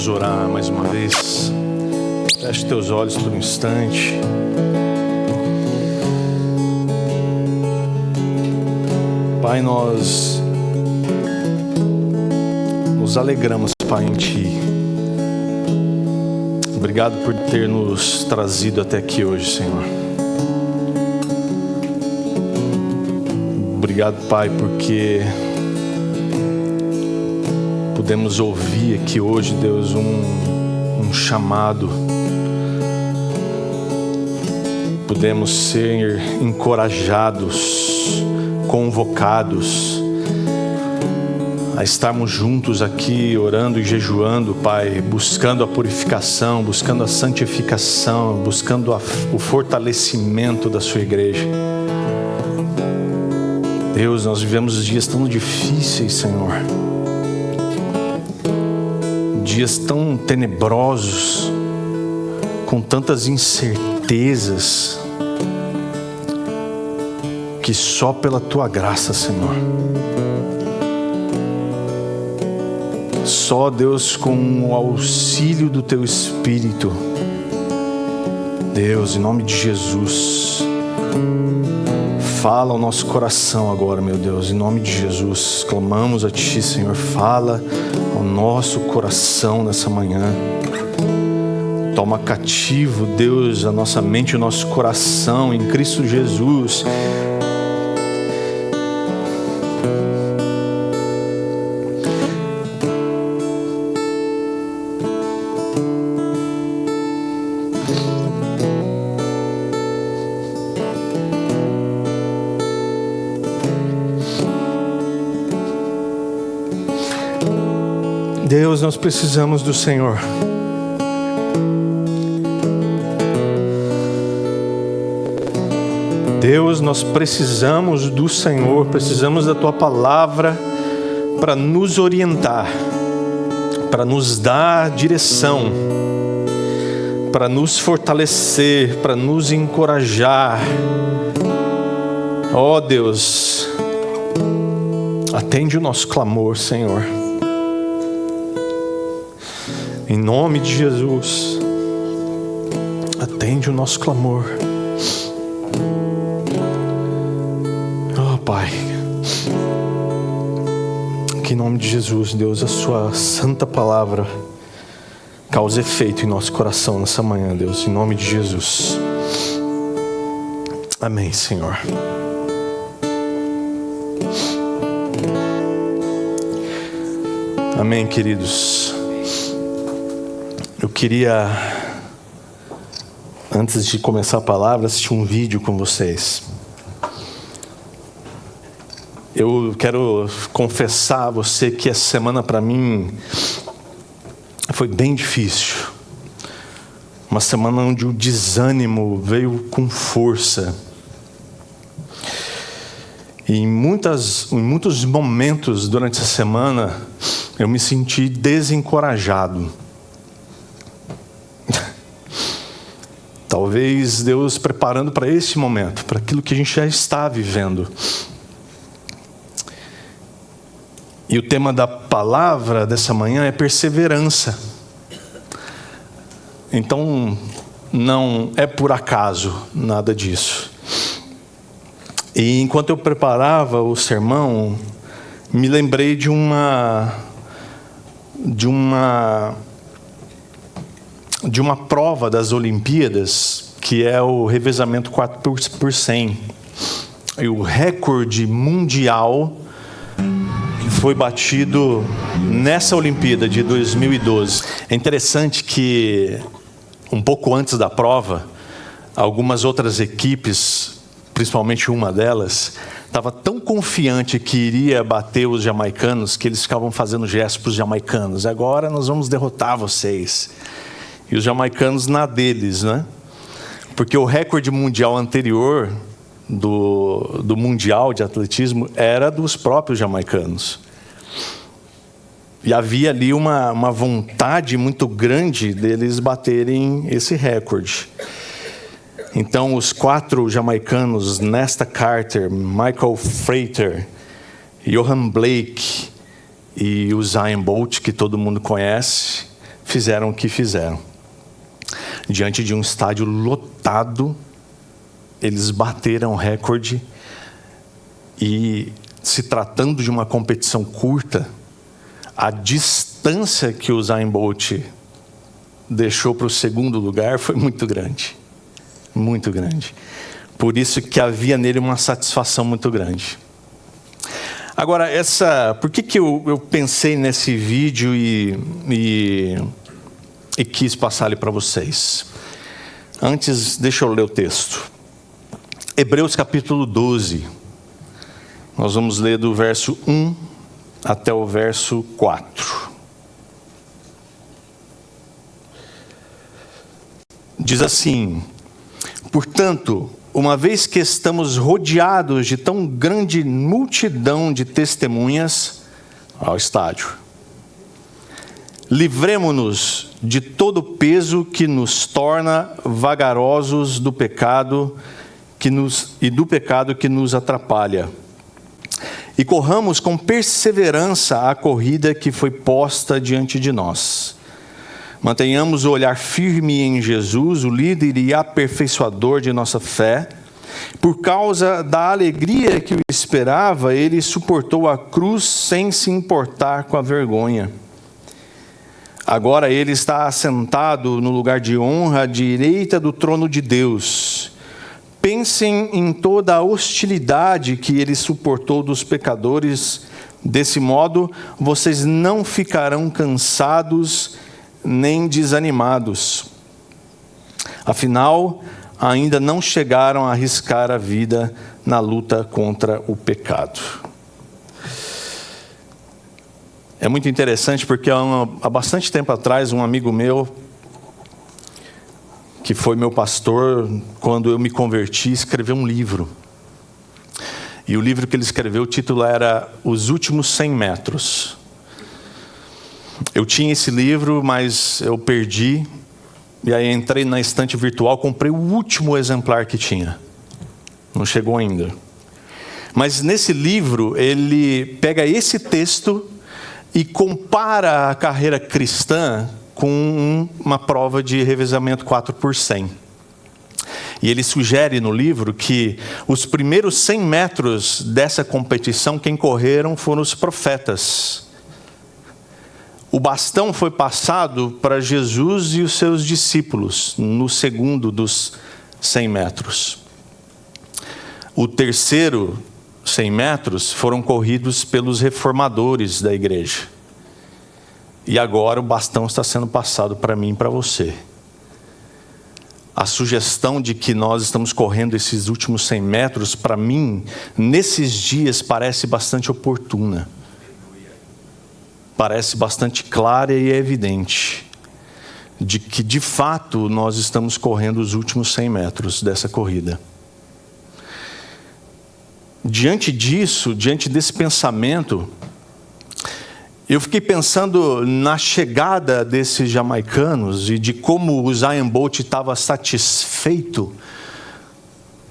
Vamos orar mais uma vez. Feche teus olhos por um instante. Pai, nós nos alegramos, Pai, em Ti. Obrigado por ter nos trazido até aqui hoje, Senhor. Obrigado, Pai, porque podemos ouvir aqui hoje, Deus, um chamado. Podemos ser encorajados, convocados a estarmos juntos aqui, orando e jejuando, Pai, buscando a purificação, buscando a santificação, buscando o fortalecimento da Sua igreja. Deus, nós vivemos dias tão difíceis, Senhor. Dias tão tenebrosos, com tantas incertezas, que só pela Tua graça, Senhor, só, Deus, com o auxílio do Teu Espírito, Deus, em nome de Jesus, fala ao nosso coração agora, meu Deus, em nome de Jesus, clamamos a Ti, Senhor, fala ao nosso coração nessa manhã. Toma cativo, Deus, a nossa mente e o nosso coração em Cristo Jesus. Deus, nós precisamos do Senhor. Deus, nós precisamos do Senhor, precisamos da Tua palavra para nos orientar, para nos dar direção, para nos fortalecer, para nos encorajar. Ó Deus, atende o nosso clamor, Senhor. Em nome de Jesus, atende o nosso clamor. Oh, Pai, que em nome de Jesus, Deus, a Sua santa palavra cause efeito em nosso coração nessa manhã, Deus, em nome de Jesus. Amém, Senhor. Amém, queridos. Eu queria, antes de começar a palavra, assistir um vídeo com vocês. Eu quero confessar a você que essa semana para mim foi bem difícil. Uma semana onde o desânimo veio com força. E em muitos momentos durante essa semana, eu me senti desencorajado. Talvez Deus preparando para esse momento, para aquilo que a gente já está vivendo. E o tema da palavra dessa manhã é perseverança. Então, não é por acaso nada disso. E enquanto eu preparava o sermão, me lembrei de uma prova das Olimpíadas, que é o revezamento 4x100. E o recorde mundial que foi batido nessa Olimpíada de 2012. É interessante que, um pouco antes da prova, algumas outras equipes, principalmente uma delas, estava tão confiante que iria bater os jamaicanos, que eles ficavam fazendo gestos para os jamaicanos. Agora nós vamos derrotar vocês. E os jamaicanos na deles, né? Porque o recorde mundial anterior do Mundial de Atletismo era dos próprios jamaicanos. E havia ali uma vontade muito grande deles baterem esse recorde. Então, os 4 jamaicanos, Nesta Carter, Michael Frater, Johan Blake e o Usain Bolt, que todo mundo conhece, fizeram o que fizeram. Diante de um estádio lotado, eles bateram o recorde e, se tratando de uma competição curta, a distância que o Usain Bolt deixou para o segundo lugar foi muito grande. Muito grande. Por isso que havia nele uma satisfação muito grande. Agora, por que eu pensei nesse vídeo e quis passar ele para vocês? Antes, deixa eu ler o texto. Hebreus capítulo 12. Nós vamos ler do verso 1 até o verso 4. Diz assim: portanto, uma vez que estamos rodeados de tão grande multidão de testemunhas, ao estádio, livremo-nos de todo o peso que nos torna vagarosos do pecado do pecado que nos atrapalha, e corramos com perseverança a corrida que foi posta diante de nós. Mantenhamos o olhar firme em Jesus, o líder e aperfeiçoador de nossa fé. Por causa da alegria que o esperava, ele suportou a cruz sem se importar com a vergonha. Agora ele está assentado no lugar de honra à direita do trono de Deus. Pensem em toda a hostilidade que ele suportou dos pecadores. Desse modo, vocês não ficarão cansados nem desanimados. Afinal, ainda não chegaram a arriscar a vida na luta contra o pecado. É muito interessante porque há bastante tempo atrás, um amigo meu, que foi meu pastor, quando eu me converti, escreveu um livro. E o livro que ele escreveu, o título era Os Últimos 100 Metros. Eu tinha esse livro, mas eu perdi. E aí entrei na estante virtual, comprei o último exemplar que tinha. Não chegou ainda. Mas nesse livro, ele pega esse texto e compara a carreira cristã com uma prova de revezamento 4x100. E ele sugere no livro que os primeiros 100 metros dessa competição, quem correram foram os profetas. O bastão foi passado para Jesus e os seus discípulos no segundo dos 100 metros. O terceiro 100 metros foram corridos pelos reformadores da igreja. E agora o bastão está sendo passado para mim e para você. A sugestão de que nós estamos correndo esses últimos 100 metros, para mim, nesses dias, parece bastante oportuna. Parece bastante clara e evidente de que, de fato, nós estamos correndo os últimos 100 metros dessa corrida. Diante disso, diante desse pensamento, eu fiquei pensando na chegada desses jamaicanos e de como o Usain Bolt estava satisfeito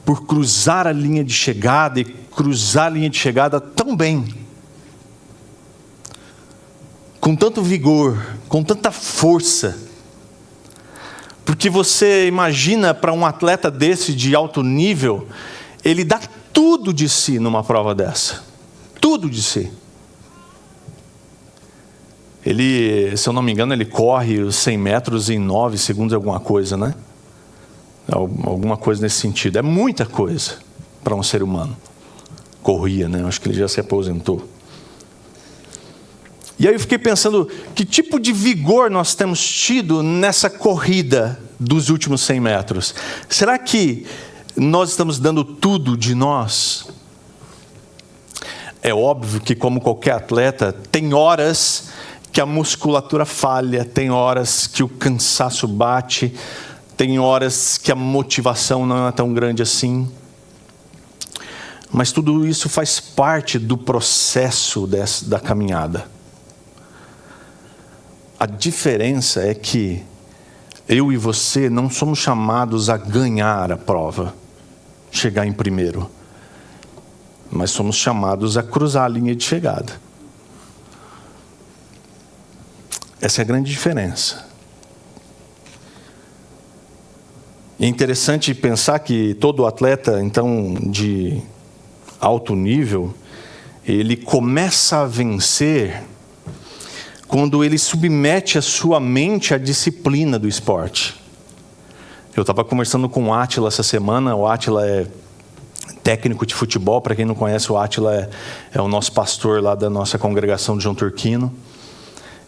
por cruzar a linha de chegada e cruzar a linha de chegada tão bem, com tanto vigor, com tanta força. Porque você imagina, para um atleta desse de alto nível, ele dá tudo de si numa prova dessa. Tudo de si. Ele, se eu não me engano, ele corre os 100 metros em 9 segundos, alguma coisa, né? Alguma coisa nesse sentido. É muita coisa para um ser humano. Corria, né? Acho que ele já se aposentou. E aí eu fiquei pensando, que tipo de vigor nós temos tido nessa corrida dos últimos 100 metros? Será que nós estamos dando tudo de nós? É óbvio que, como qualquer atleta, tem horas que a musculatura falha, tem horas que o cansaço bate, tem horas que a motivação não é tão grande assim. Mas tudo isso faz parte do processo da caminhada. A diferença é que eu e você não somos chamados a ganhar a prova, chegar em primeiro, mas somos chamados a cruzar a linha de chegada. Essa é a grande diferença. É interessante pensar que todo atleta, então, de alto nível, ele começa a vencer quando ele submete a sua mente à disciplina do esporte. Eu estava conversando com o Átila essa semana. O Átila é técnico de futebol. Para quem não conhece, o Átila é o nosso pastor lá da nossa congregação de João Turquino.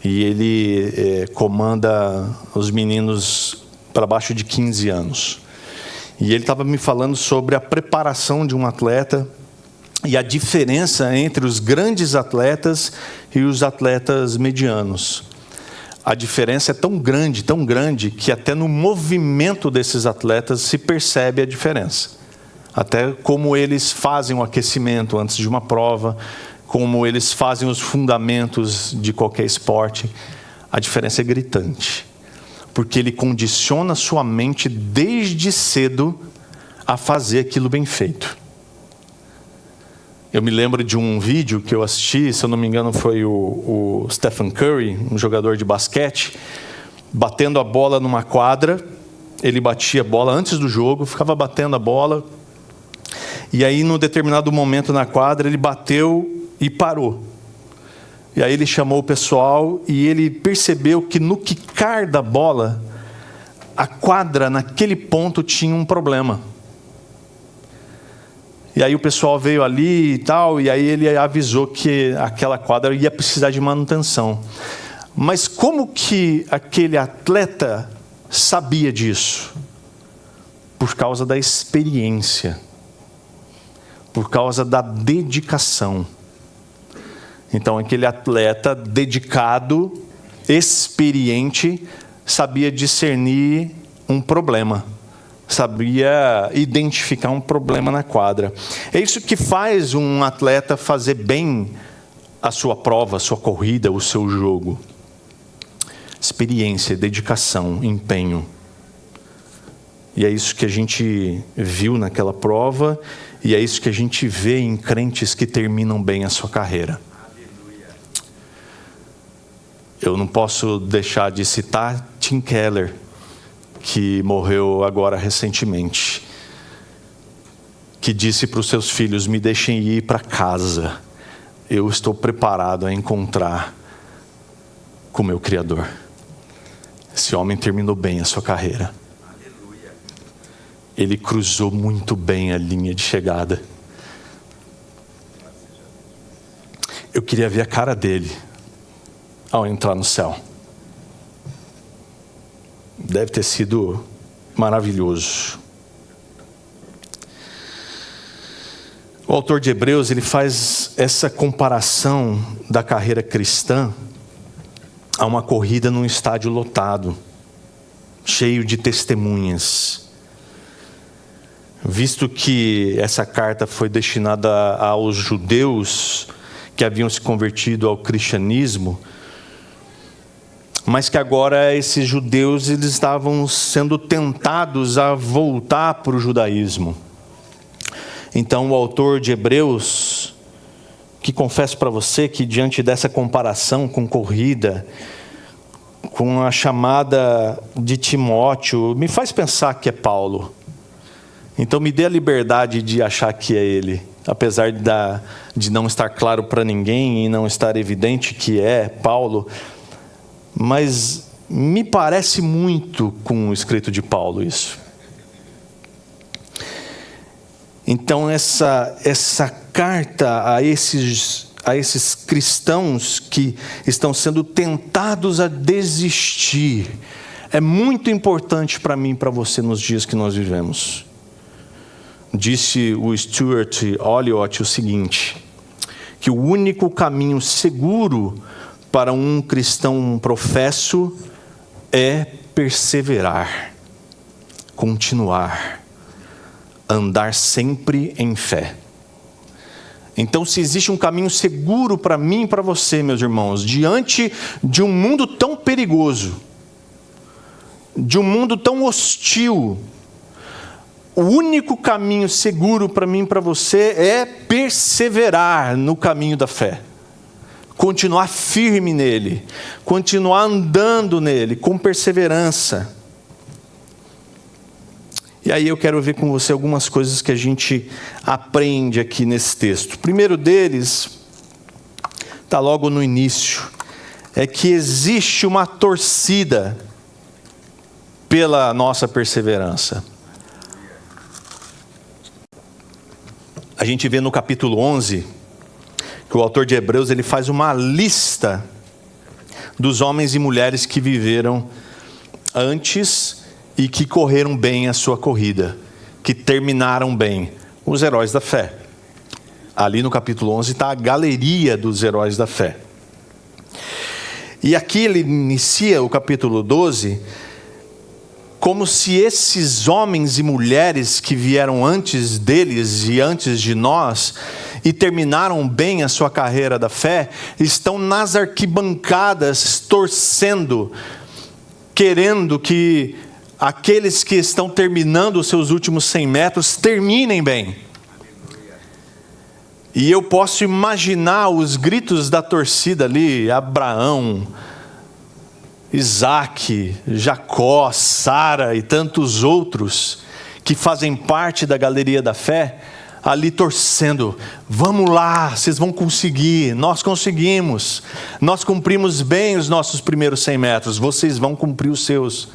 E ele comanda os meninos para baixo de 15 anos. E ele estava me falando sobre a preparação de um atleta e a diferença entre os grandes atletas e os atletas medianos. A diferença é tão grande, que até no movimento desses atletas se percebe a diferença. Até como eles fazem o aquecimento antes de uma prova, como eles fazem os fundamentos de qualquer esporte, a diferença é gritante. Porque ele condiciona sua mente desde cedo a fazer aquilo bem feito. Eu me lembro de um vídeo que eu assisti, se eu não me engano foi o Stephen Curry, um jogador de basquete, batendo a bola numa quadra. Ele batia a bola antes do jogo, ficava batendo a bola. E aí, num determinado momento na quadra, ele bateu e parou. E aí ele chamou o pessoal e ele percebeu que no quicar da bola, a quadra naquele ponto tinha um problema. E aí o pessoal veio ali e tal, e aí ele avisou que aquela quadra ia precisar de manutenção. Mas como que aquele atleta sabia disso? Por causa da experiência. Por causa da dedicação. Então, aquele atleta dedicado, experiente, sabia discernir um problema. Sabia identificar um problema na quadra. É isso que faz um atleta fazer bem a sua prova, a sua corrida, o seu jogo. Experiência, dedicação, empenho. E é isso que a gente viu naquela prova, e é isso que a gente vê em crentes que terminam bem a sua carreira. Eu não posso deixar de citar Tim Keller, que morreu agora recentemente, que disse para os seus filhos: me deixem ir para casa, eu estou preparado a encontrar com o meu Criador. Esse homem terminou bem a sua carreira. Ele cruzou muito bem a linha de chegada. Eu queria ver a cara dele ao entrar no céu. Deve ter sido maravilhoso. O autor de Hebreus, ele faz essa comparação da carreira cristã a uma corrida num estádio lotado, cheio de testemunhas. Visto que essa carta foi destinada aos judeus que haviam se convertido ao cristianismo, mas que agora esses judeus eles estavam sendo tentados a voltar para o judaísmo. Então o autor de Hebreus, que confesso para você que diante dessa comparação com corrida, com a chamada de Timóteo, me faz pensar que é Paulo. Então me dê a liberdade de achar que é ele, apesar de não estar claro para ninguém e não estar evidente que é Paulo. Mas me parece muito com o escrito de Paulo isso. Então essa carta a esses cristãos que estão sendo tentados a desistir é muito importante para mim e para você nos dias que nós vivemos. Disse o Stuart Olliott o seguinte, que o único caminho seguro para um cristão professo é perseverar, continuar, andar sempre em fé. Então, se existe um caminho seguro para mim e para você, meus irmãos, diante de um mundo tão perigoso, de um mundo tão hostil, o único caminho seguro para mim e para você é perseverar no caminho da fé. continuar firme nele, continuar andando nele, com perseverança. E aí eu quero ver com você algumas coisas que a gente aprende aqui nesse texto. O primeiro deles, está logo no início, é que existe uma torcida pela nossa perseverança. A gente vê no capítulo 11, que o autor de Hebreus ele faz uma lista dos homens e mulheres que viveram antes e que correram bem a sua corrida, que terminaram bem, os heróis da fé. Ali no capítulo 11 está a galeria dos heróis da fé. E aqui ele inicia o capítulo 12 como se esses homens e mulheres que vieram antes deles e antes de nós e terminaram bem a sua carreira da fé, estão nas arquibancadas torcendo, querendo que aqueles que estão terminando os seus últimos 100 metros terminem bem. E eu posso imaginar os gritos da torcida ali, Abraão, Isaac, Jacó, Sara e tantos outros que fazem parte da galeria da fé, ali torcendo, vamos lá, vocês vão conseguir, nós conseguimos, nós cumprimos bem os nossos primeiros 100 metros, vocês vão cumprir os seus.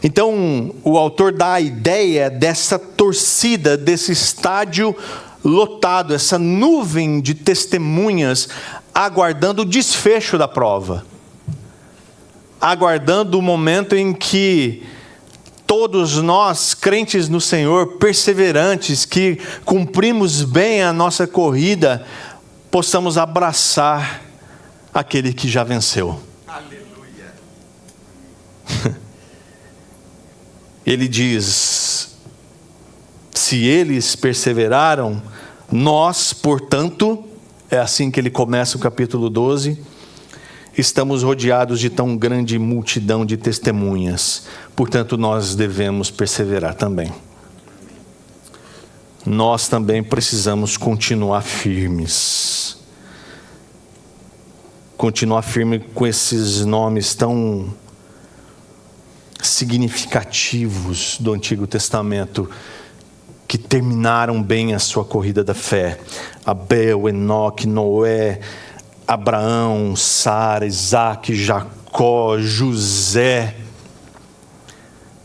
Então, o autor dá a ideia dessa torcida, desse estádio lotado, essa nuvem de testemunhas, aguardando o desfecho da prova. Aguardando o momento em que todos nós, crentes no Senhor, perseverantes, que cumprimos bem a nossa corrida, possamos abraçar aquele que já venceu. Aleluia. Ele diz, se eles perseveraram, nós, portanto, é assim que ele começa o capítulo 12, estamos rodeados de tão grande multidão de testemunhas, portanto nós devemos perseverar também. Nós também precisamos continuar firmes. Continuar firme com esses nomes tão significativos do Antigo Testamento, que terminaram bem a sua corrida da fé. Abel, Enoque, Noé, Abraão, Sara, Isaac, Jacó, José.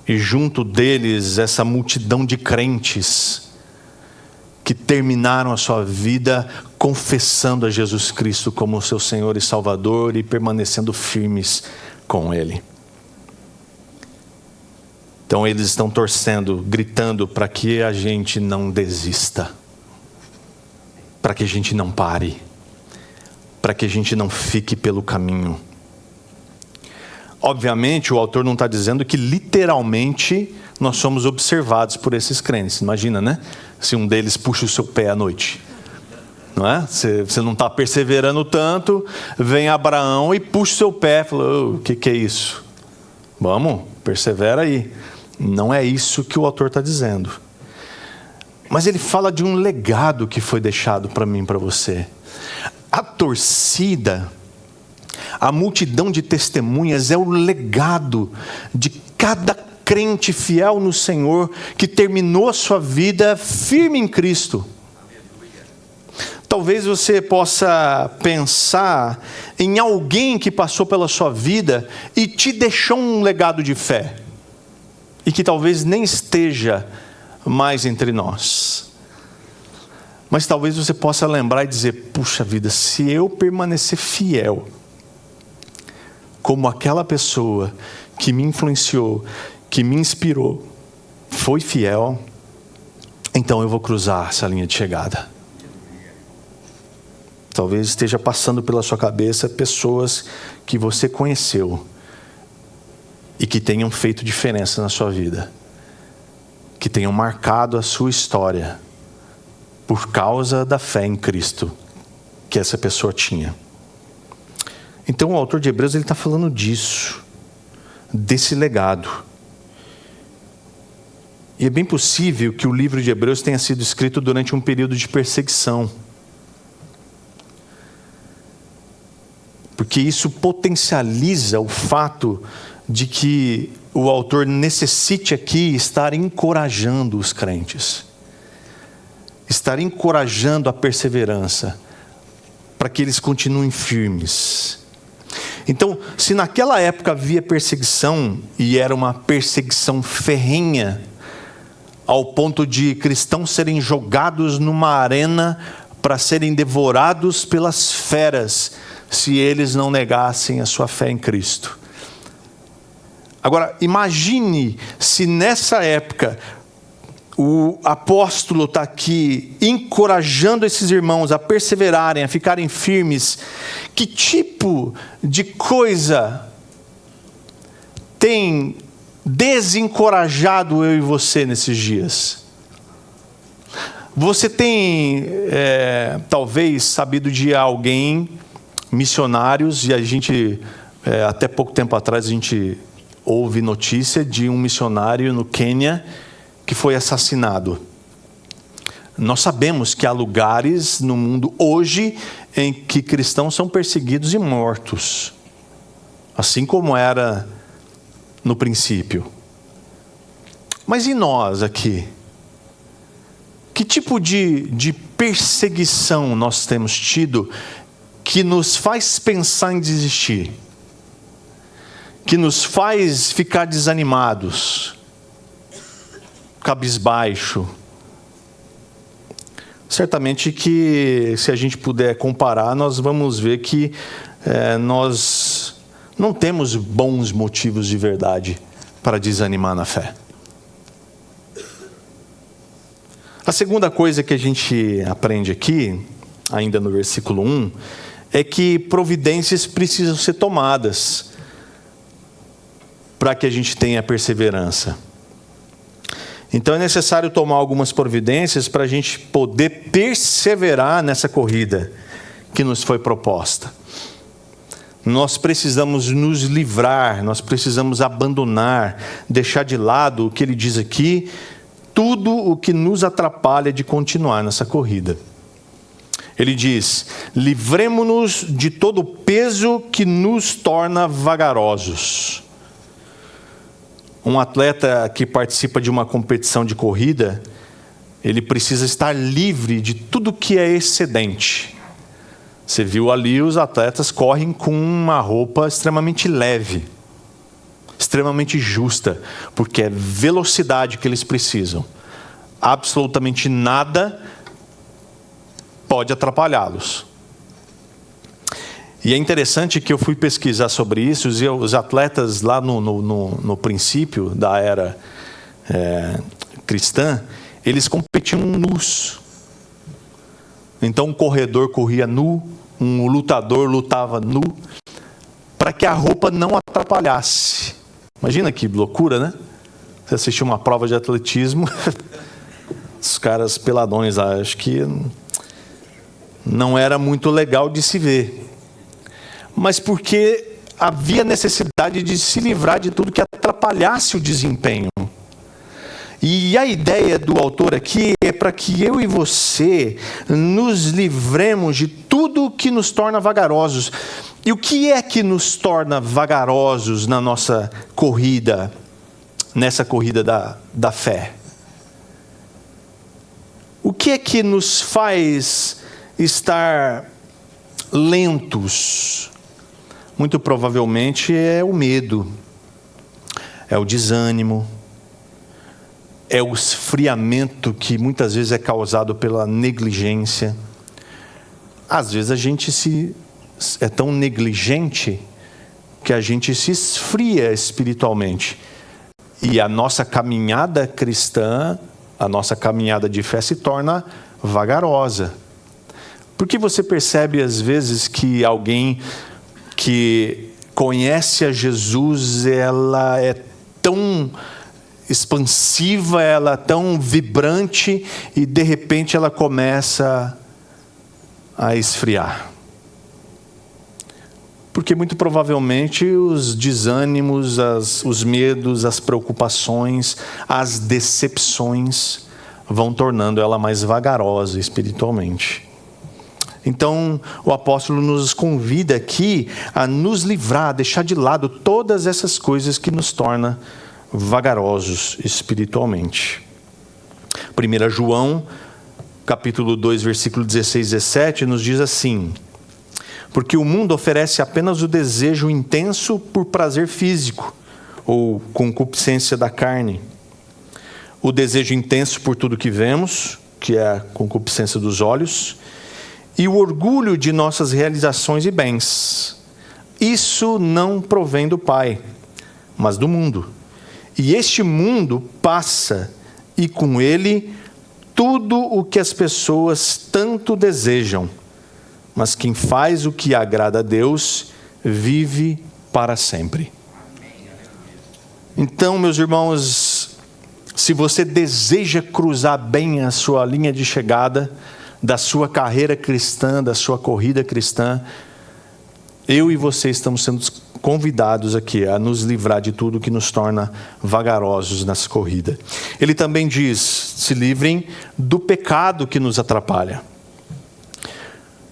E junto deles essa multidão de crentes que terminaram a sua vida confessando a Jesus Cristo como seu Senhor e Salvador e permanecendo firmes com Ele. Então eles estão torcendo, gritando para que a gente não desista, para que a gente não pare, para que a gente não fique pelo caminho. Obviamente o autor não está dizendo que literalmente nós somos observados por esses crentes. Imagina, né? Se um deles puxa o seu pé à noite, não é? Você não está perseverando tanto, vem Abraão e puxa o seu pé, fala, o que é isso? Vamos, persevera aí. Não é isso que o autor está dizendo. Mas ele fala de um legado que foi deixado para mim e para você. A torcida, a multidão de testemunhas é o legado de cada crente fiel no Senhor que terminou a sua vida firme em Cristo. Talvez você possa pensar em alguém que passou pela sua vida e te deixou um legado de fé, e que talvez nem esteja mais entre nós. Mas talvez você possa lembrar e dizer, puxa vida, se eu permanecer fiel, como aquela pessoa que me influenciou, que me inspirou, foi fiel, então eu vou cruzar essa linha de chegada. Talvez esteja passando pela sua cabeça pessoas que você conheceu e que tenham feito diferença na sua vida, que tenham marcado a sua história por causa da fé em Cristo que essa pessoa tinha. Então o autor de Hebreus ele está falando disso, desse legado. E é bem possível que o livro de Hebreus tenha sido escrito durante um período de perseguição. porque isso potencializa o fato de que o autor necessite aqui estar encorajando os crentes, estar encorajando a perseverança, para que eles continuem firmes. Então, se naquela época havia perseguição, e era uma perseguição ferrenha, ao ponto de cristãos serem jogados numa arena para serem devorados pelas feras, se eles não negassem a sua fé em Cristo. Agora, imagine se nessa época o apóstolo está aqui encorajando esses irmãos a perseverarem, a ficarem firmes. Que tipo de coisa tem desencorajado eu e você nesses dias? Você tem, talvez, sabido de alguém, missionários, e a gente, até pouco tempo atrás, a gente houve notícia de um missionário no Quênia que foi assassinado. Nós sabemos que há lugares no mundo hoje em que cristãos são perseguidos e mortos, assim como era no princípio. Mas e nós aqui? Que tipo de perseguição nós temos tido que nos faz pensar em desistir? Que nos faz ficar desanimados, cabisbaixo? Certamente que, se a gente puder comparar, nós vamos ver que nós não temos bons motivos de verdade para desanimar na fé. A segunda coisa que a gente aprende aqui, ainda no versículo 1, é que providências precisam ser tomadas para que a gente tenha perseverança. Então é necessário tomar algumas providências para a gente poder perseverar nessa corrida que nos foi proposta. Nós precisamos nos livrar, nós precisamos abandonar, deixar de lado o que ele diz aqui, tudo o que nos atrapalha de continuar nessa corrida. Ele diz: livremo-nos de todo o peso que nos torna vagarosos. Um atleta que participa de uma competição de corrida, ele precisa estar livre de tudo que é excedente. Você viu ali, os atletas correm com uma roupa extremamente leve, extremamente justa, porque é velocidade que eles precisam. Absolutamente nada pode atrapalhá-los. E é interessante que eu fui pesquisar sobre isso, e os atletas lá no princípio da era cristã, eles competiam nus. Então um corredor corria nu, um lutador lutava nu, para que a roupa não atrapalhasse. Imagina que loucura, né? Você assistiu uma prova de atletismo, os caras peladões lá, acho que não era muito legal de se ver. Mas porque havia necessidade de se livrar de tudo que atrapalhasse o desempenho. E a ideia do autor aqui é para que eu e você nos livremos de tudo que nos torna vagarosos. E o que é que nos torna vagarosos na nossa corrida, nessa corrida da fé? O que é que nos faz estar lentos? Muito provavelmente é o medo, é o desânimo, é o esfriamento que muitas vezes é causado pela negligência. Às vezes a gente é tão negligente que a gente se esfria espiritualmente. E a nossa caminhada cristã, a nossa caminhada de fé se torna vagarosa. Porque você percebe às vezes que alguém que conhece a Jesus, ela é tão expansiva, ela é tão vibrante, e de repente ela começa a esfriar. Porque muito provavelmente os desânimos, os medos, as preocupações, as decepções vão tornando ela mais vagarosa espiritualmente. Então, o apóstolo nos convida aqui a nos livrar, a deixar de lado todas essas coisas que nos tornam vagarosos espiritualmente. 1 João, capítulo 2, versículo 16 e 17, nos diz assim: porque o mundo oferece apenas o desejo intenso por prazer físico, ou concupiscência da carne. O desejo intenso por tudo que vemos, que é a concupiscência dos olhos, e o orgulho de nossas realizações e bens. Isso não provém do Pai, mas do mundo. E este mundo passa, e com ele tudo o que as pessoas tanto desejam. Mas quem faz o que agrada a Deus, vive para sempre. Então, meus irmãos, se você deseja cruzar bem a sua linha de chegada, da sua carreira cristã, da sua corrida cristã, eu e você estamos sendo convidados aqui a nos livrar de tudo que nos torna vagarosos nessa corrida. Ele também diz: se livrem do pecado que nos atrapalha.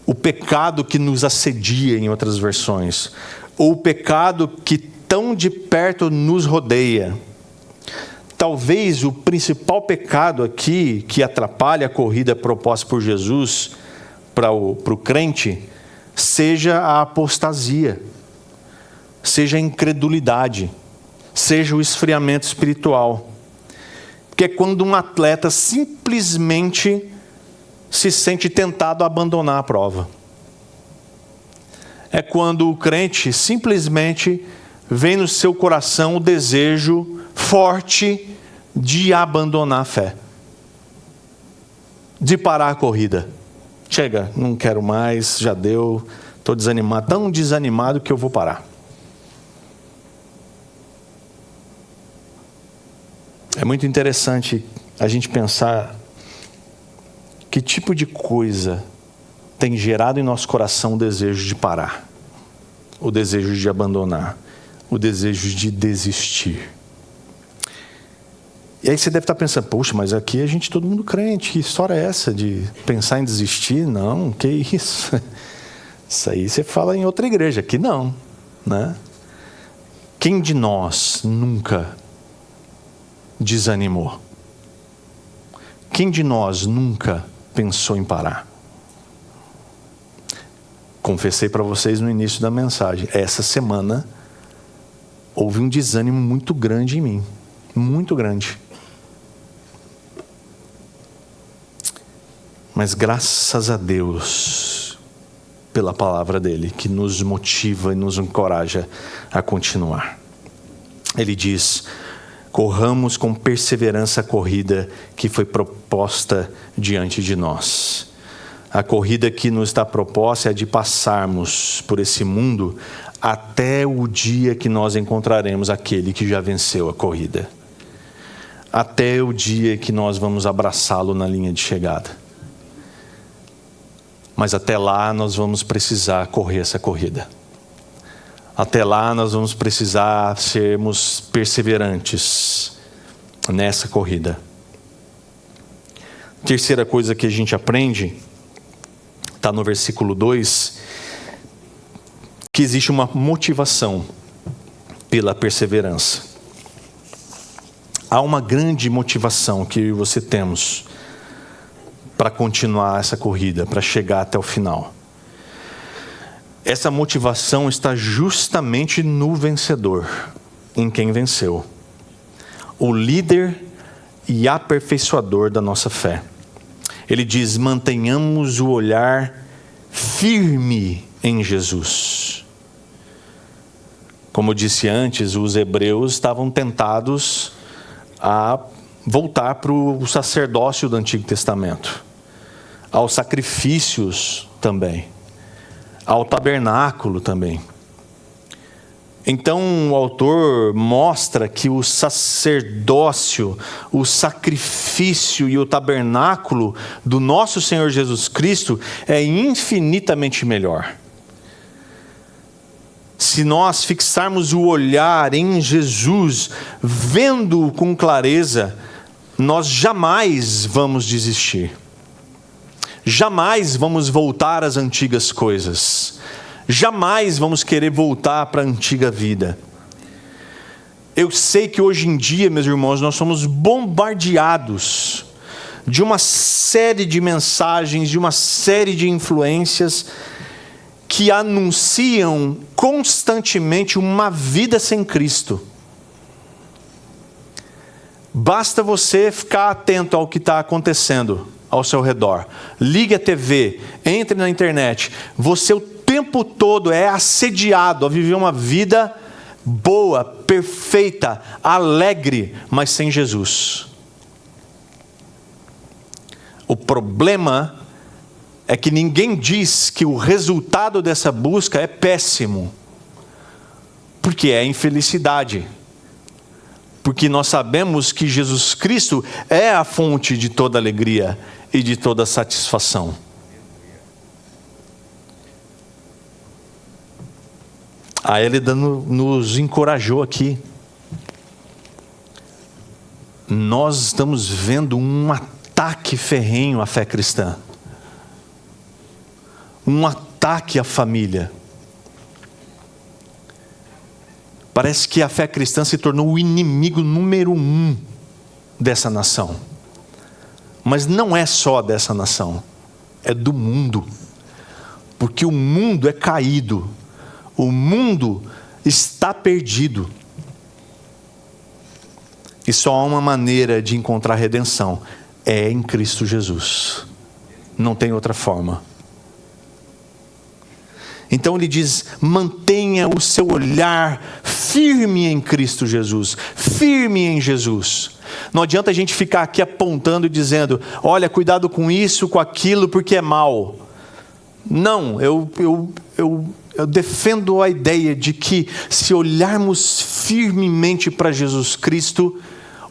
O pecado que nos assedia, em outras versões. Ou o pecado que tão de perto nos rodeia. Talvez o principal pecado aqui que atrapalha a corrida proposta por Jesus para o crente seja a apostasia, seja a incredulidade, seja o esfriamento espiritual. Que é quando um atleta simplesmente se sente tentado a abandonar a prova. É quando o crente simplesmente vem no seu coração o desejo forte de abandonar a fé, de parar a corrida. Chega, não quero mais, já deu, estou desanimado, tão desanimado que eu vou parar. É muito interessante a gente pensar que tipo de coisa tem gerado em nosso coração o desejo de parar, o desejo de abandonar, o desejo de desistir. E aí você deve estar pensando: poxa, mas aqui a gente, todo mundo crente, que história é essa de pensar em desistir? Não, que isso? Isso aí você fala em outra igreja, aqui não, né? Quem de nós nunca desanimou? Quem de nós nunca pensou em parar? Confessei para vocês no início da mensagem, essa semana houve um desânimo muito grande em mim, muito grande. Mas graças a Deus pela palavra dele, que nos motiva e nos encoraja a continuar. Ele diz: corramos com perseverança a corrida que foi proposta diante de nós. A corrida que nos está proposta é de passarmos por esse mundo até o dia que nós encontraremos aquele que já venceu a corrida. Até o dia que nós vamos abraçá-lo na linha de chegada. Mas até lá nós vamos precisar correr essa corrida. Até lá nós vamos precisar sermos perseverantes nessa corrida. Terceira coisa que a gente aprende, está no versículo 2, que existe uma motivação pela perseverança. Há uma grande motivação que eu e você temos para continuar essa corrida, para chegar até o final. Essa motivação está justamente no vencedor, em quem venceu. O líder e aperfeiçoador da nossa fé. Ele diz: mantenhamos o olhar firme em Jesus. Como eu disse antes, os hebreus estavam tentados a voltar para o sacerdócio do Antigo Testamento, aos sacrifícios também, ao tabernáculo também. Então o autor mostra que o sacerdócio, o sacrifício e o tabernáculo do nosso Senhor Jesus Cristo é infinitamente melhor. Se nós fixarmos o olhar em Jesus, vendo-o com clareza, nós jamais vamos desistir. Jamais vamos voltar às antigas coisas. Jamais vamos querer voltar para a antiga vida. Eu sei que hoje em dia, meus irmãos, nós somos bombardeados de uma série de mensagens, de uma série de influências que anunciam constantemente uma vida sem Cristo. Basta você ficar atento ao que está acontecendo ao seu redor. Ligue a TV, entre na internet. Você o tempo todo é assediado a viver uma vida boa, perfeita, alegre, mas sem Jesus. O problema é que ninguém diz que o resultado dessa busca é péssimo, porque é infelicidade. Porque nós sabemos que Jesus Cristo é a fonte de toda alegria e de toda satisfação. A Elida nos encorajou aqui. Nós estamos vendo um ataque ferrenho à fé cristã. Um ataque à família. Parece que a fé cristã se tornou o inimigo número 1 dessa nação. Mas não é só dessa nação, é do mundo. Porque o mundo é caído, o mundo está perdido. E só há uma maneira de encontrar redenção, é em Cristo Jesus. Não tem outra forma. Então ele diz, mantenha o seu olhar firme em Cristo Jesus, firme em Jesus. Não adianta a gente ficar aqui apontando e dizendo, olha, cuidado com isso, com aquilo, porque é mal. Não, eu defendo a ideia de que se olharmos firmemente para Jesus Cristo,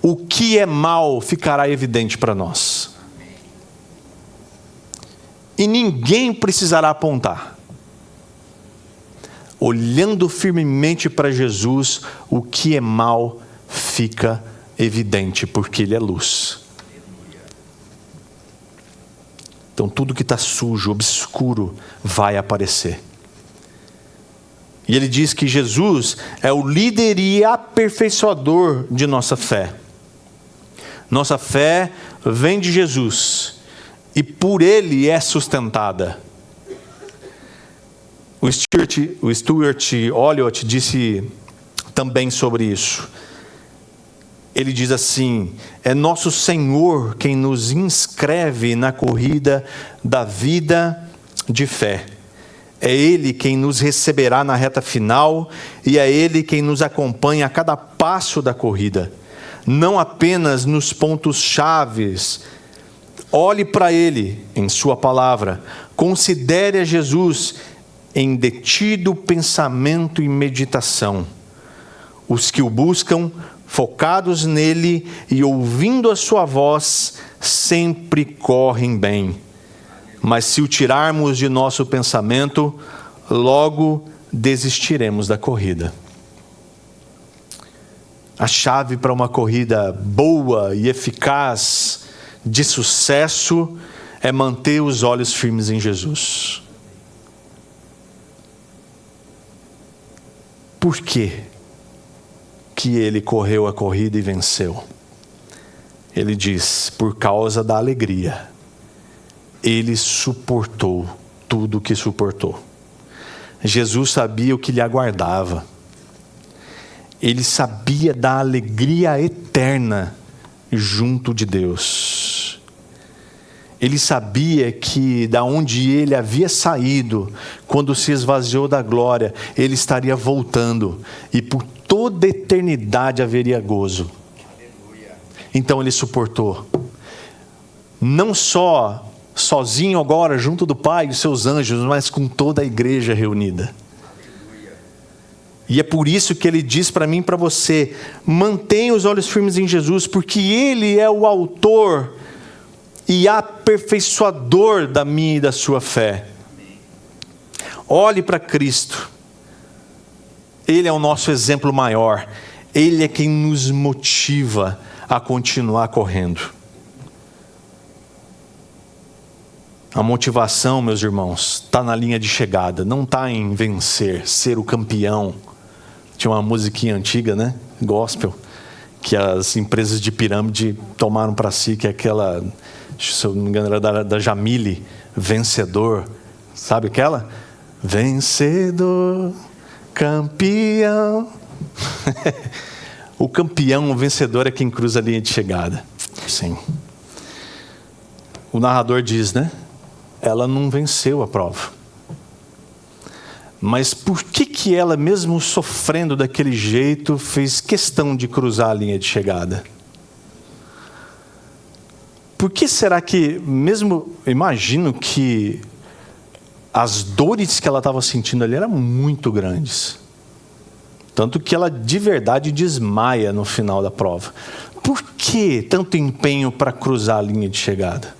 o que é mal ficará evidente para nós. E ninguém precisará apontar. Olhando firmemente para Jesus, o que é mal fica evidente, porque Ele é luz. Então tudo que está sujo, obscuro, vai aparecer. E ele diz que Jesus é o líder e aperfeiçoador de nossa fé. Nossa fé vem de Jesus e por Ele é sustentada. O Stuart Olliott disse também sobre isso. Ele diz assim, é nosso Senhor quem nos inscreve na corrida da vida de fé. É Ele quem nos receberá na reta final e é Ele quem nos acompanha a cada passo da corrida. Não apenas nos pontos chaves. Olhe para Ele em sua palavra. Considere a Jesus em detido pensamento e meditação. Os que o buscam, focados nele e ouvindo a sua voz, sempre correm bem. Mas se o tirarmos de nosso pensamento, logo desistiremos da corrida. A chave para uma corrida boa e eficaz, de sucesso, é manter os olhos firmes em Jesus. Por quê que ele correu a corrida e venceu? Ele diz, por causa da alegria. Ele suportou tudo o que suportou. Jesus sabia o que lhe aguardava. Ele sabia da alegria eterna junto de Deus. Ele sabia que da onde ele havia saído, quando se esvaziou da glória, ele estaria voltando. E por toda a eternidade haveria gozo. Então ele suportou. Não só sozinho agora, junto do Pai e os seus anjos, mas com toda a igreja reunida. E é por isso que ele diz para mim e para você, mantenha os olhos firmes em Jesus, porque Ele é o autor e aperfeiçoador da minha e da sua fé. Olhe para Cristo. Ele é o nosso exemplo maior. Ele é quem nos motiva a continuar correndo. A motivação, meus irmãos, está na linha de chegada, não está em vencer, ser o campeão. Tinha uma musiquinha antiga, né? Gospel, que as empresas de pirâmide tomaram para si, que é aquela, se eu não me engano, era da Jamile, vencedor. Sabe aquela? Vencedor, campeão. O campeão, o vencedor é quem cruza a linha de chegada. Sim. O narrador diz, né? Ela não venceu a prova. Mas por que ela, mesmo sofrendo daquele jeito, fez questão de cruzar a linha de chegada? Por que será que, mesmo, imagino que as dores que ela estava sentindo ali eram muito grandes. Tanto que ela de verdade desmaia no final da prova. Por que tanto empenho para cruzar a linha de chegada?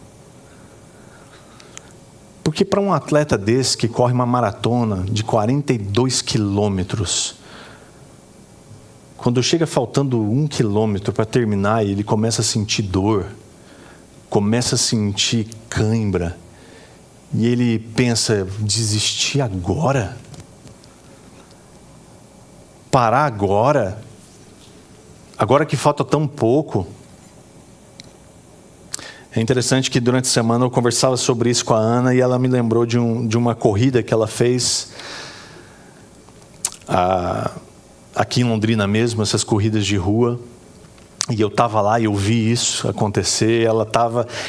Porque para um atleta desse que corre uma maratona de 42 quilômetros, quando chega faltando 1 quilômetro para terminar e ele começa a sentir dor, começa a sentir cãibra, e ele pensa, desistir agora? Parar agora? Agora que falta tão pouco? É interessante que durante a semana eu conversava sobre isso com a Ana e ela me lembrou de uma corrida que ela fez aqui em Londrina mesmo, essas corridas de rua. E eu estava lá e eu vi isso acontecer.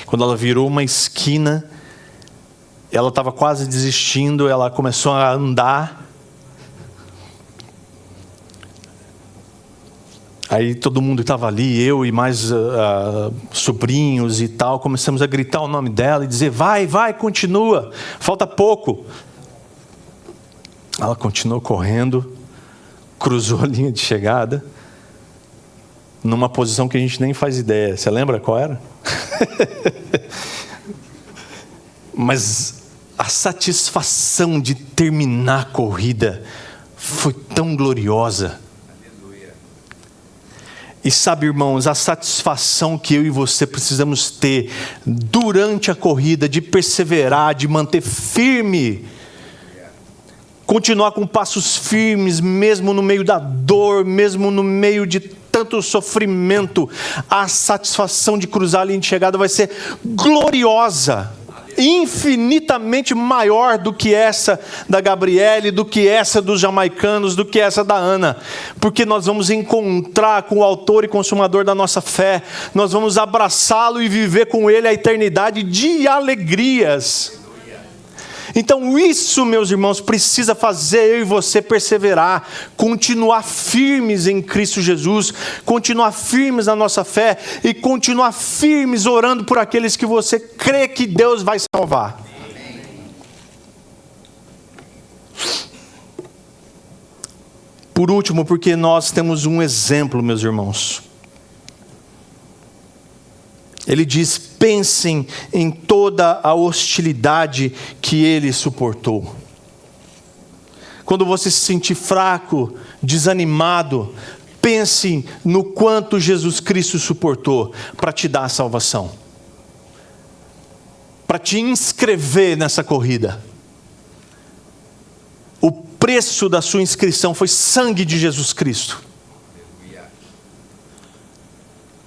Quando ela virou uma esquina, ela estava quase desistindo, ela começou a andar. Aí todo mundo estava ali, eu e mais sobrinhos e tal, começamos a gritar o nome dela e dizer, vai, continua, falta pouco. Ela continuou correndo, cruzou a linha de chegada, numa posição que a gente nem faz ideia. Você lembra qual era? Mas a satisfação de terminar a corrida foi tão gloriosa. E sabe, irmãos, a satisfação que eu e você precisamos ter durante a corrida, de perseverar, de manter firme, continuar com passos firmes, mesmo no meio da dor, mesmo no meio de tanto sofrimento, a satisfação de cruzar a linha de chegada vai ser gloriosa, infinitamente maior do que essa da Gabriele, do que essa dos jamaicanos, do que essa da Ana, porque nós vamos encontrar com o autor e consumador da nossa fé, nós vamos abraçá-lo e viver com ele a eternidade de alegrias. Então isso, meus irmãos, precisa fazer eu e você perseverar, continuar firmes em Cristo Jesus, continuar firmes na nossa fé e continuar firmes orando por aqueles que você crê que Deus vai salvar. Por último, porque nós temos um exemplo, meus irmãos. Ele diz, pensem em toda a hostilidade que ele suportou. Quando você se sentir fraco, desanimado, pense no quanto Jesus Cristo suportou para te dar a salvação. Para te inscrever nessa corrida. O preço da sua inscrição foi sangue de Jesus Cristo.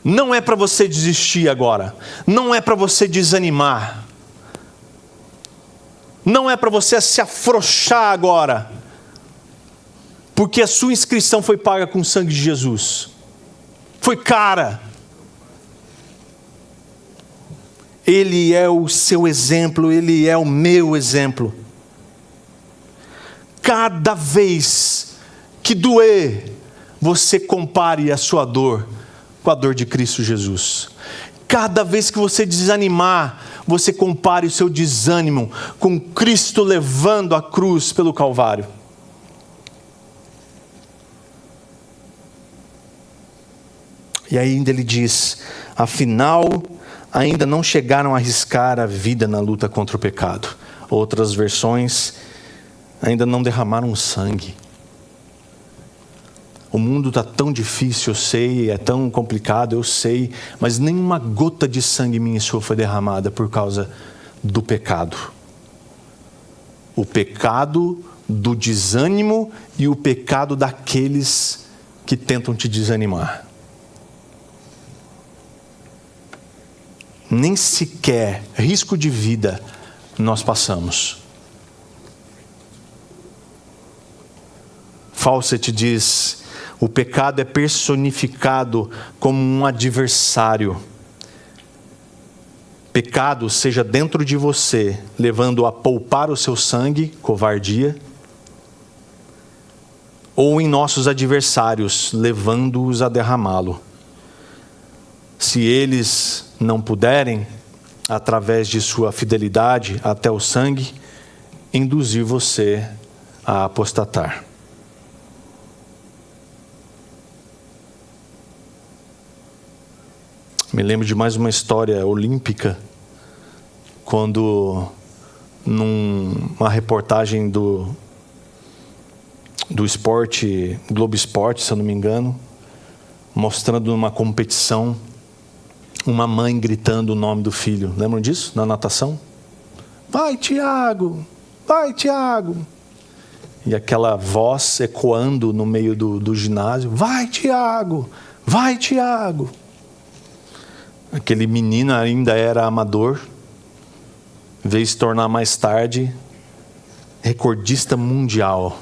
Não é para você desistir agora. Não é para você desanimar. Não é para você se afrouxar agora. Porque a sua inscrição foi paga com o sangue de Jesus. Foi cara. Ele é o seu exemplo, ele é o meu exemplo. Cada vez que doer, você compare a sua dor com a dor de Cristo Jesus. Cada vez que você desanimar, você compare o seu desânimo com Cristo levando a cruz pelo Calvário. E ainda ele diz, afinal, ainda não chegaram a arriscar a vida na luta contra o pecado. Outras versões, ainda não derramaram sangue. O mundo está tão difícil, eu sei, é tão complicado, eu sei, mas nenhuma gota de sangue minha e sua foi derramada por causa do pecado. O pecado do desânimo e o pecado daqueles que tentam te desanimar. Nem sequer risco de vida nós passamos. Fawcett diz: o pecado é personificado como um adversário. Pecado seja dentro de você, levando a poupar o seu sangue, covardia, ou em nossos adversários, levando-os a derramá-lo. Se eles não puderem, através de sua fidelidade até o sangue, induzir você a apostatar. Me lembro de mais uma história olímpica, quando numa reportagem do esporte, Globo Esporte, se eu não me engano, mostrando uma competição, uma mãe gritando o nome do filho. Lembram disso? Na natação? Vai, Tiago! Vai, Tiago! E aquela voz ecoando no meio do ginásio. Vai, Tiago! Vai, Tiago! Aquele menino ainda era amador, veio se tornar mais tarde recordista mundial.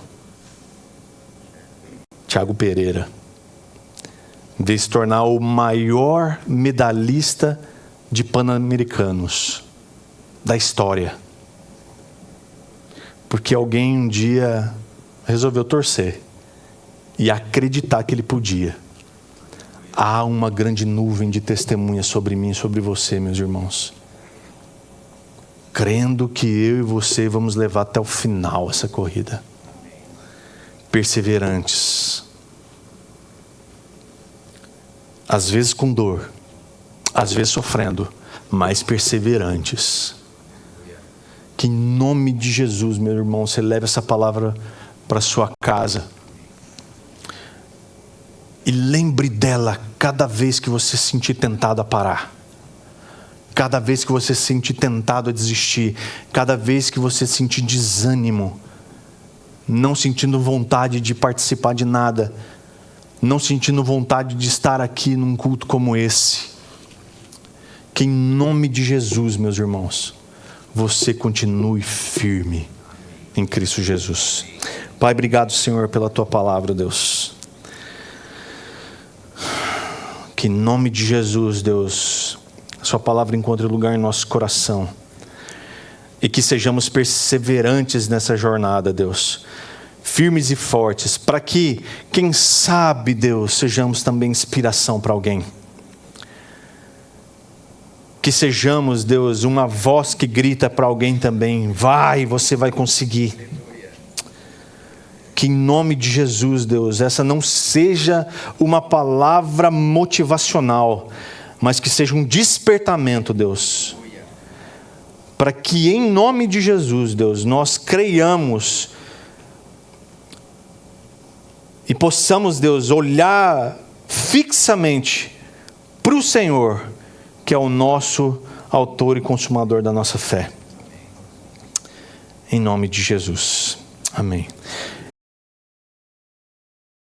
Thiago Pereira. Veio se tornar o maior medalhista de Pan-Americanos da história. Porque alguém um dia resolveu torcer e acreditar que ele podia. Há uma grande nuvem de testemunhas sobre mim e sobre você, meus irmãos. Crendo que eu e você vamos levar até o final essa corrida. Perseverantes. Às vezes com dor, às vezes sofrendo, mas perseverantes. Que em nome de Jesus, meu irmão, você leve essa palavra para sua casa. E lembre dela cada vez que você se sentir tentado a parar. Cada vez que você se sentir tentado a desistir. Cada vez que você sentir desânimo. Não sentindo vontade de participar de nada. Não sentindo vontade de estar aqui num culto como esse. Que em nome de Jesus, meus irmãos, você continue firme em Cristo Jesus. Pai, obrigado, Senhor, pela Tua palavra, Deus. Que em nome de Jesus, Deus, Sua palavra encontre lugar em nosso coração. E que sejamos perseverantes nessa jornada, Deus. Firmes e fortes. Para que, quem sabe, Deus, sejamos também inspiração para alguém. Que sejamos, Deus, uma voz que grita para alguém também. Vai, você vai conseguir. Que em nome de Jesus, Deus, essa não seja uma palavra motivacional, mas que seja um despertamento, Deus. Para que em nome de Jesus, Deus, nós creiamos e possamos, Deus, olhar fixamente para o Senhor, que é o nosso autor e consumador da nossa fé. Em nome de Jesus. Amém.